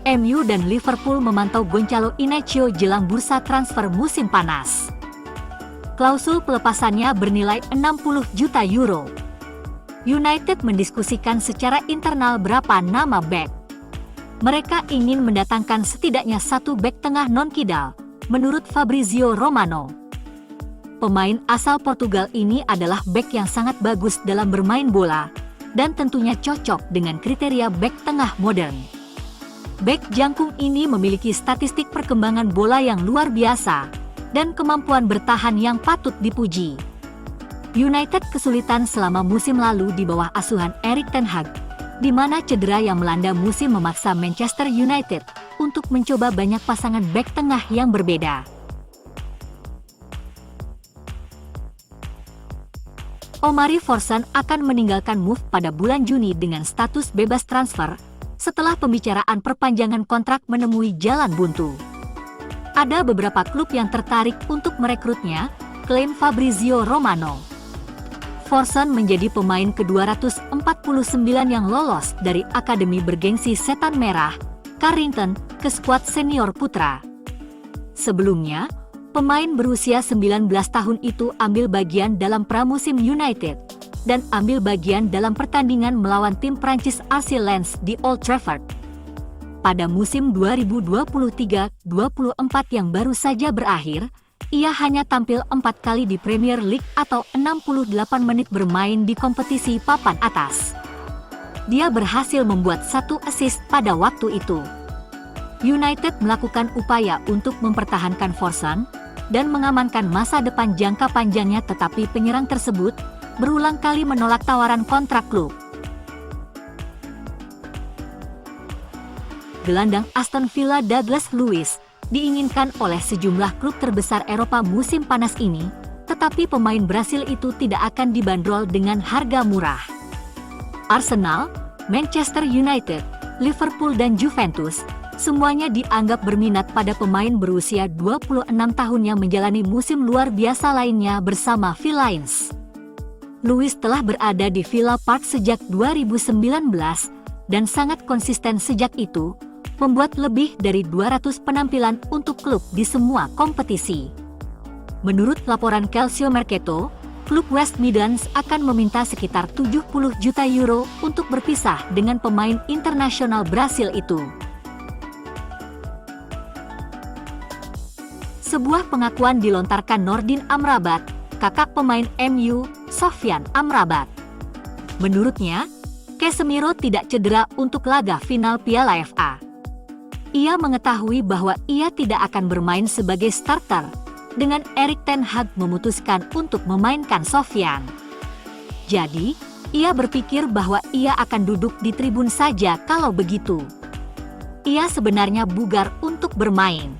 MU dan Liverpool memantau Gonçalo Inácio jelang bursa transfer musim panas. Klausul pelepasannya bernilai 60 juta euro. United mendiskusikan secara internal berapa nama bek. Mereka ingin mendatangkan setidaknya satu bek tengah non-kidal, menurut Fabrizio Romano. Pemain asal Portugal ini adalah bek yang sangat bagus dalam bermain bola, dan tentunya cocok dengan kriteria bek tengah modern. Bek jangkung ini memiliki statistik perkembangan bola yang luar biasa, dan kemampuan bertahan yang patut dipuji. United kesulitan selama musim lalu di bawah asuhan Erik ten Hag, di mana cedera yang melanda musim memaksa Manchester United untuk mencoba banyak pasangan bek tengah yang berbeda. Omari Forsan akan meninggalkan MU pada bulan Juni dengan status bebas transfer setelah pembicaraan perpanjangan kontrak menemui jalan buntu. Ada beberapa klub yang tertarik untuk merekrutnya, klaim Fabrizio Romano. Forsan menjadi pemain ke-249 yang lolos dari Akademi Bergengsi Setan Merah, Carrington, ke skuad senior putra. Sebelumnya, pemain berusia 19 tahun itu ambil bagian dalam pramusim United dan ambil bagian dalam pertandingan melawan tim Prancis RC Lens di Old Trafford. Pada musim 2023-24 yang baru saja berakhir, ia hanya tampil 4 kali di Premier League atau 68 menit bermain di kompetisi papan atas. Dia berhasil membuat 1 assist pada waktu itu. United melakukan upaya untuk mempertahankan Forsan dan mengamankan masa depan jangka panjangnya, tetapi penyerang tersebut berulang kali menolak tawaran kontrak klub. Gelandang Aston Villa Douglas Luiz diinginkan oleh sejumlah klub terbesar Eropa musim panas ini, tetapi pemain Brasil itu tidak akan dibanderol dengan harga murah. Arsenal, Manchester United, Liverpool dan Juventus semuanya dianggap berminat pada pemain berusia 26 tahun yang menjalani musim luar biasa lainnya bersama Villains. Luiz telah berada di Villa Park sejak 2019 dan sangat konsisten sejak itu, membuat lebih dari 200 penampilan untuk klub di semua kompetisi. Menurut laporan Calcio Mercato, klub West Midlands akan meminta sekitar 70 juta euro untuk berpisah dengan pemain internasional Brasil itu. Sebuah pengakuan dilontarkan Nordin Amrabat, kakak pemain MU, Sofyan Amrabat. Menurutnya, Casemiro tidak cedera untuk laga final Piala FA. Ia mengetahui bahwa ia tidak akan bermain sebagai starter, dengan Erik ten Hag memutuskan untuk memainkan Sofyan. Jadi, ia berpikir bahwa ia akan duduk di tribun saja kalau begitu. Ia sebenarnya bugar untuk bermain.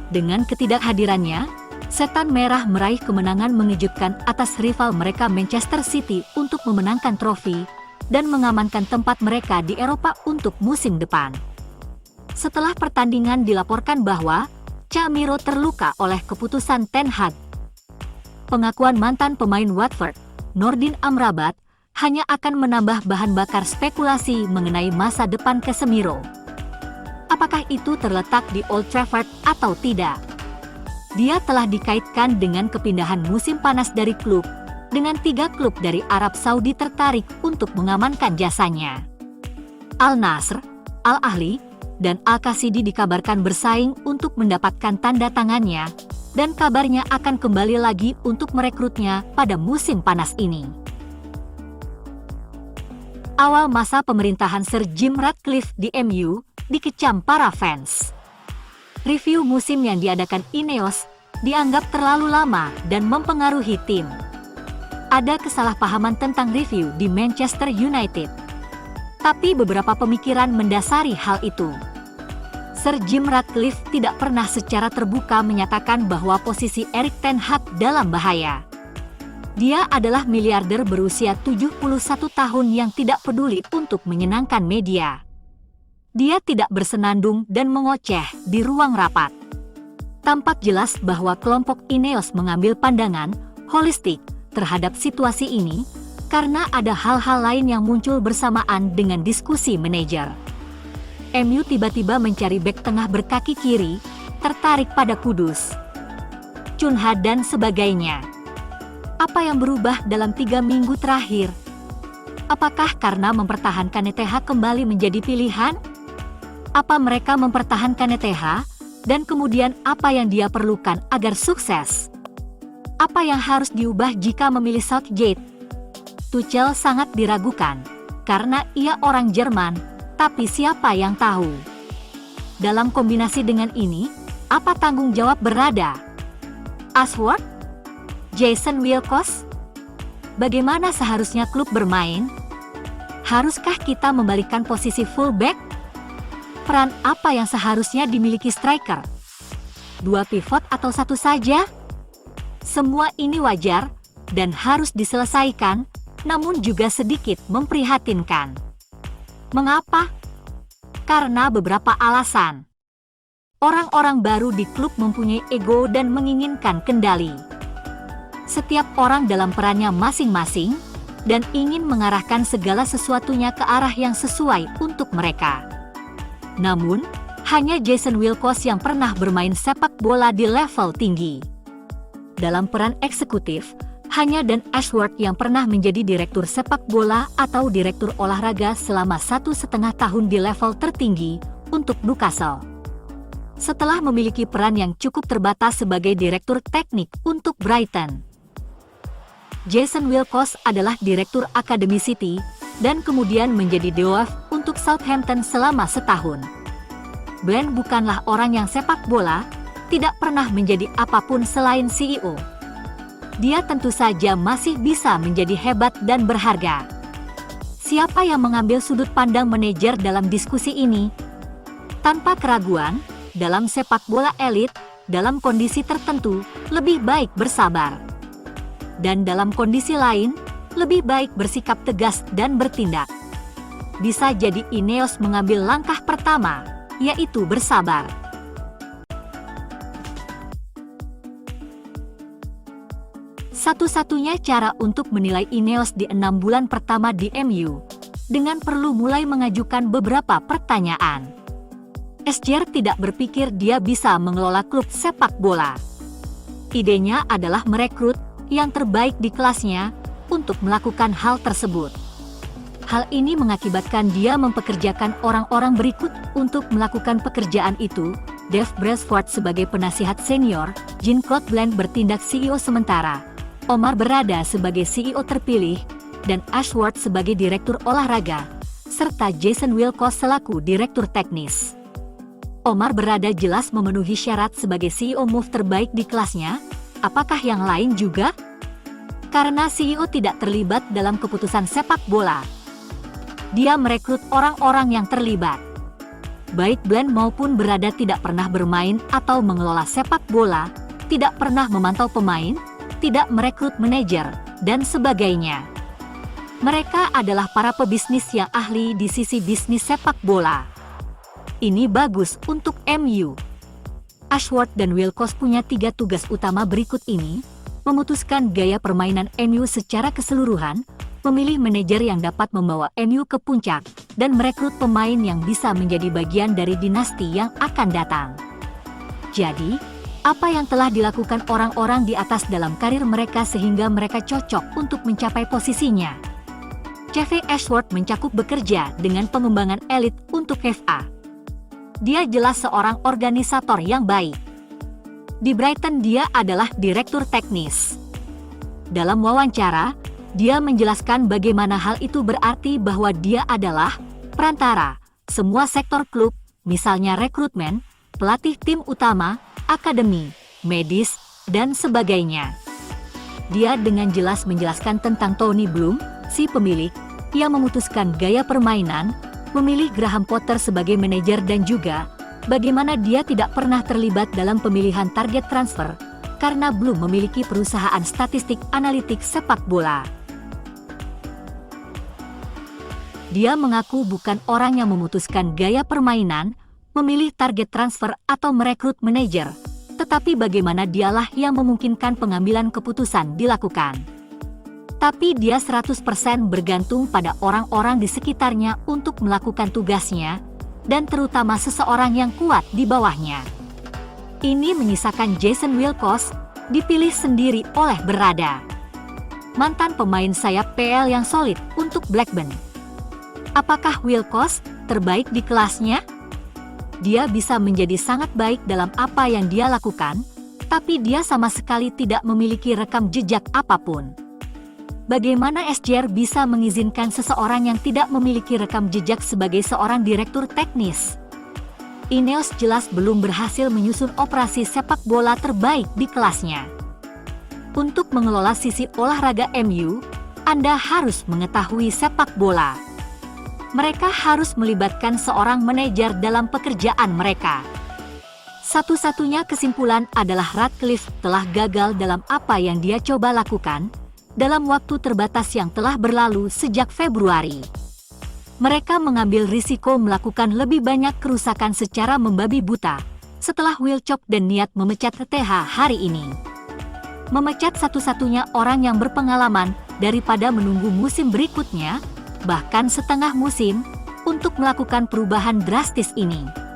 Dengan ketidakhadirannya, Setan Merah meraih kemenangan mengejutkan atas rival mereka Manchester City untuk memenangkan trofi dan mengamankan tempat mereka di Eropa untuk musim depan. Setelah pertandingan dilaporkan bahwa Casemiro terluka oleh keputusan ten Hag. Pengakuan mantan pemain Watford, Nordin Amrabat, hanya akan menambah bahan bakar spekulasi mengenai masa depan Casemiro. Apakah itu terletak di Old Trafford atau tidak? Dia telah dikaitkan dengan kepindahan musim panas dari klub, dengan 3 klub dari Arab Saudi tertarik untuk mengamankan jasanya. Al Nassr, Al Ahly, dan Al-Qasidi dikabarkan bersaing untuk mendapatkan tanda tangannya, dan kabarnya akan kembali lagi untuk merekrutnya pada musim panas ini. Awal masa pemerintahan Sir Jim Ratcliffe di MU dikecam para fans. Review musim yang diadakan Ineos dianggap terlalu lama dan mempengaruhi tim. Ada kesalahpahaman tentang review di Manchester United, tapi beberapa pemikiran mendasari hal itu. Sir Jim Ratcliffe tidak pernah secara terbuka menyatakan bahwa posisi Erik ten Hag dalam bahaya. Dia adalah miliarder berusia 71 tahun yang tidak peduli untuk menyenangkan media. Dia tidak bersenandung dan mengoceh di ruang rapat. Tampak jelas bahwa kelompok Ineos mengambil pandangan holistik terhadap situasi ini, karena ada hal-hal lain yang muncul bersamaan dengan diskusi manajer. MU tiba-tiba mencari bek tengah berkaki kiri, tertarik pada Kudus, Cunha dan sebagainya. Apa yang berubah dalam 3 minggu terakhir? Apakah karena mempertahankan ETH kembali menjadi pilihan? Apa mereka mempertahankan ETH, dan kemudian apa yang dia perlukan agar sukses? Apa yang harus diubah jika memilih Southgate? Tuchel sangat diragukan, karena ia orang Jerman, tapi siapa yang tahu? Dalam kombinasi dengan ini, apa tanggung jawab berada? Ashworth? Jason Wilcox? Bagaimana seharusnya klub bermain? Haruskah kita membalikkan posisi fullback? Peran apa yang seharusnya dimiliki striker? 2 pivot atau 1 saja? Semua ini wajar dan harus diselesaikan, namun juga sedikit memprihatinkan. Mengapa? Karena beberapa alasan. Orang-orang baru di klub mempunyai ego dan menginginkan kendali. Setiap orang dalam perannya masing-masing dan ingin mengarahkan segala sesuatunya ke arah yang sesuai untuk mereka. Namun, hanya Jason Wilcox yang pernah bermain sepak bola di level tinggi. Dalam peran eksekutif, hanya Dan Ashworth yang pernah menjadi direktur sepak bola atau direktur olahraga selama 1,5 tahun di level tertinggi untuk Newcastle. Setelah memiliki peran yang cukup terbatas sebagai direktur teknik untuk Brighton, Jason Wilcox adalah direktur Akademi City dan kemudian menjadi DOF untuk Southampton selama setahun. Glenn bukanlah orang yang sepak bola, tidak pernah menjadi apapun selain CEO. Dia tentu saja masih bisa menjadi hebat dan berharga. Siapa yang mengambil sudut pandang manajer dalam diskusi ini? Tanpa keraguan, dalam sepak bola elit, dalam kondisi tertentu, lebih baik bersabar. Dan dalam kondisi lain, lebih baik bersikap tegas dan bertindak. Bisa jadi Ineos mengambil langkah pertama, yaitu bersabar. Satu-satunya cara untuk menilai Ineos di 6 bulan pertama di MU, dengan perlu mulai mengajukan beberapa pertanyaan. Solskjaer tidak berpikir dia bisa mengelola klub sepak bola. Idenya adalah merekrut yang terbaik di kelasnya untuk melakukan hal tersebut. Hal ini mengakibatkan dia mempekerjakan orang-orang berikut untuk melakukan pekerjaan itu. Dave Brailsford sebagai penasihat senior, Jean-Claude Blanc bertindak CEO sementara, Omar berada sebagai CEO terpilih, dan Ashworth sebagai direktur olahraga, serta Jason Wilcox selaku direktur teknis. Omar berada jelas memenuhi syarat sebagai CEO move terbaik di kelasnya. Apakah yang lain juga? Karena CEO tidak terlibat dalam keputusan sepak bola, dia merekrut orang-orang yang terlibat. Baik Blanc maupun berada tidak pernah bermain atau mengelola sepak bola, tidak pernah memantau pemain, tidak merekrut manajer, dan sebagainya. Mereka adalah para pebisnis yang ahli di sisi bisnis sepak bola. Ini bagus untuk MU. Ashworth dan Wilcox punya 3 tugas utama berikut ini: memutuskan gaya permainan MU secara keseluruhan, memilih manajer yang dapat membawa MU ke puncak, dan merekrut pemain yang bisa menjadi bagian dari dinasti yang akan datang. Jadi, apa yang telah dilakukan orang-orang di atas dalam karir mereka sehingga mereka cocok untuk mencapai posisinya? CV Ashworth mencakup bekerja dengan pengembangan elit untuk FA. Dia jelas seorang organisator yang baik. Di Brighton dia adalah direktur teknis. Dalam wawancara, dia menjelaskan bagaimana hal itu berarti bahwa dia adalah perantara semua sektor klub, misalnya rekrutmen, pelatih tim utama, akademi, medis, dan sebagainya. Dia dengan jelas menjelaskan tentang Tony Bloom, si pemilik, yang memutuskan gaya permainan, memilih Graham Potter sebagai manajer, dan juga bagaimana dia tidak pernah terlibat dalam pemilihan target transfer karena belum memiliki perusahaan statistik analitik sepak bola. Dia mengaku bukan orang yang memutuskan gaya permainan, memilih target transfer atau merekrut manajer, tetapi bagaimana dialah yang memungkinkan pengambilan keputusan dilakukan. Tapi dia 100% bergantung pada orang-orang di sekitarnya untuk melakukan tugasnya, dan terutama seseorang yang kuat di bawahnya. Ini menyisakan Jason Wilcox, dipilih sendiri oleh Berrada, mantan pemain sayap PL yang solid untuk Blackburn. Apakah Wilcox terbaik di kelasnya? Dia bisa menjadi sangat baik dalam apa yang dia lakukan, tapi dia sama sekali tidak memiliki rekam jejak apapun. Bagaimana SJR bisa mengizinkan seseorang yang tidak memiliki rekam jejak sebagai seorang direktur teknis? Ineos jelas belum berhasil menyusun operasi sepak bola terbaik di kelasnya. Untuk mengelola sisi olahraga MU, Anda harus mengetahui sepak bola. Mereka harus melibatkan seorang manajer dalam pekerjaan mereka. Satu-satunya kesimpulan adalah Ratcliffe telah gagal dalam apa yang dia coba lakukan dalam waktu terbatas yang telah berlalu sejak Februari. Mereka mengambil risiko melakukan lebih banyak kerusakan secara membabi buta setelah Wilcox dan niat memecat TH hari ini. Memecat satu-satunya orang yang berpengalaman daripada menunggu musim berikutnya, bahkan setengah musim, untuk melakukan perubahan drastis ini.